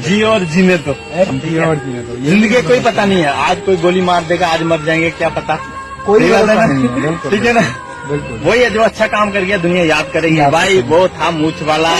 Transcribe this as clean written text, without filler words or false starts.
जियो और जीने तो, जियो और जीने तो, जिंदगी का कोई पता नहीं है। आज कोई गोली मार देगा, आज मर जाएंगे, क्या पता। कोई बात नहीं, ठीक है ना। बिल्कुल वही है जो अच्छा काम कर गया दुनिया याद करेगी। भाई वो था मूछ वाला।